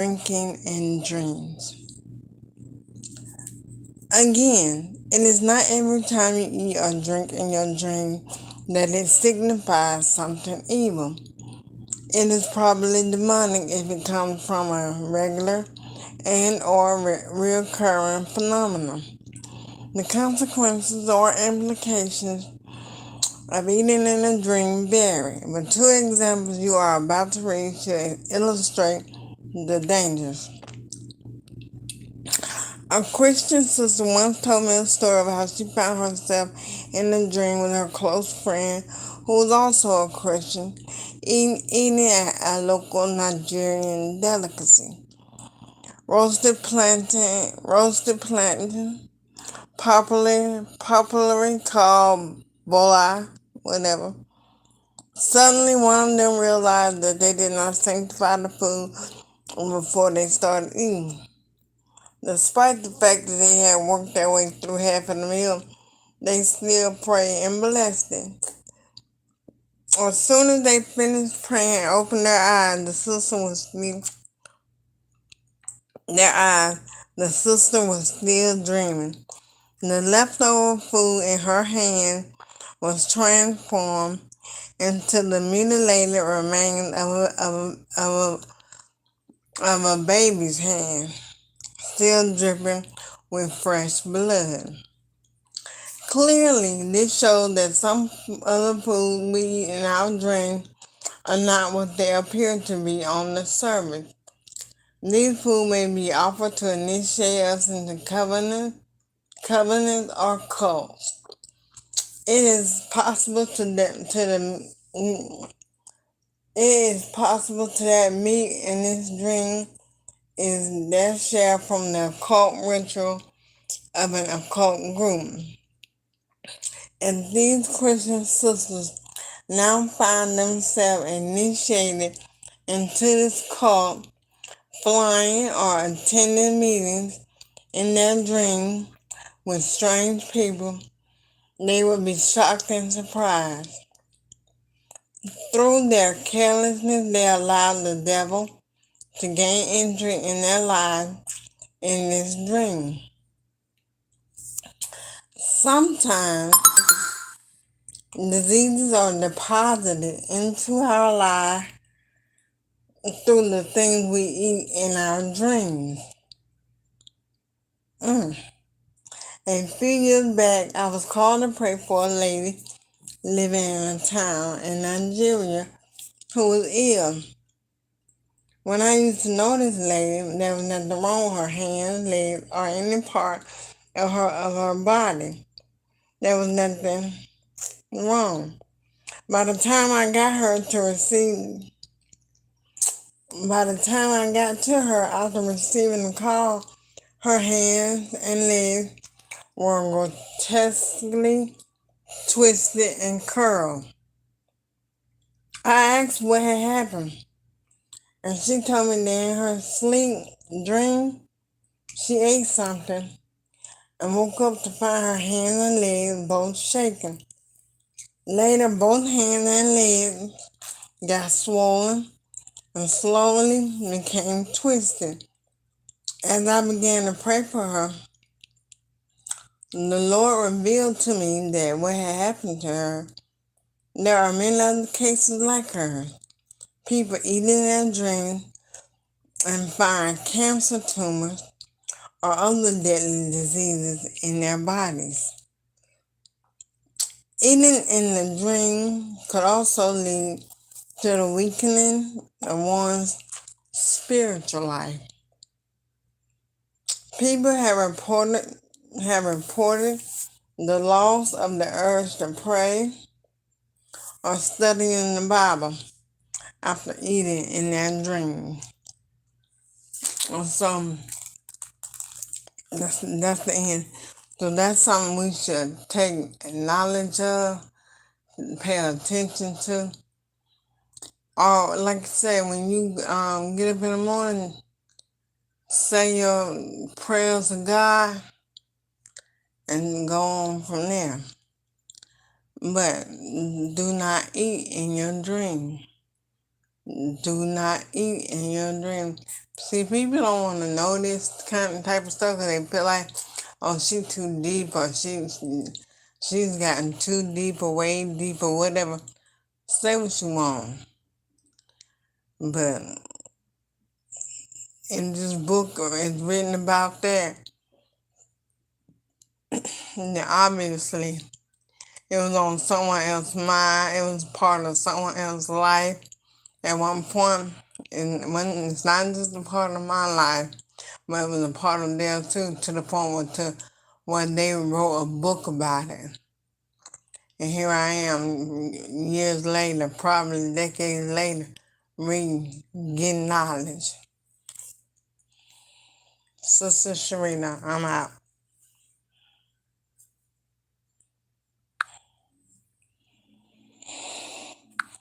drinking and dreams. Again, it is not every time you eat or drink in your dream that it signifies something evil. It is probably demonic if it comes from a regular and or recurring phenomenon. The consequences or implications of eating in a dream vary, but two examples you are about to read should illustrate the dangers. A Christian sister once told me a story of how she found herself in a dream with her close friend, who was also a Christian, eating at a local Nigerian delicacy. Roasted plantain, popularly called bola, whatever. Suddenly, one of them realized that they did not sanctify the food before they started eating. Despite the fact that they had worked their way through half of the meal, they still prayed and blessed it. As soon as they finished praying and opened their eyes, the sister was still dreaming. The leftover food in her hand was transformed into the mutilated remains of a baby's hand, still dripping with fresh blood. Clearly, this shows that some of the food we eat in our dreams are not what they appear to be on the surface. These food may be offered to initiate us into covenants or cults. It is possible that meat in this dream is their share from the occult ritual of an occult group. And these Christian sisters now find themselves initiated into this cult, flying or attending meetings in their dream with strange people. They would be shocked and surprised. Through their carelessness, they allowed the devil to gain entry in their lives in this dream. Sometimes diseases are deposited into our lives through the things we eat in our dreams. A few years back, I was called to pray for a lady living in a town in Nigeria who was ill. When I used to know this lady, there was nothing wrong with her hands, legs, or any part of her body. There was nothing wrong. By the time I got to her after receiving the call, her hands and legs were grotesquely twisted and curled. I asked what had happened, and she told me that in her sleep dream, she ate something and woke up to find her hands and legs both shaking. Later, both hands and legs got swollen and slowly became twisted. As I began to pray for her, the Lord revealed to me that what had happened to her, there are many other cases like hers. People eat in their dreams and find cancer tumors or other deadly diseases in their bodies. Eating in the dream could also lead to the weakening of one's spiritual life. People have reported the loss of the urge to pray or studying the Bible after eating in their dreams. So that's the end. So that's something we should take knowledge of, pay attention to. Or like I said, when you get up in the morning, say your prayers to God and go on from there. But do not eat in your dream. Do not eat in your dream. See, people don't want to know this kind of type of stuff because they feel like, oh, she too deep or she's gotten too deep or way deep or whatever. Say what you want. But in this book, it's written about that. And obviously, it was on someone else's mind. It was part of someone else's life at one point. And when it's not just a part of my life, but it was a part of theirs too, to the point where they wrote a book about it. And here I am, years later, probably decades later, reading, getting knowledge. Sister Sharina, I'm out.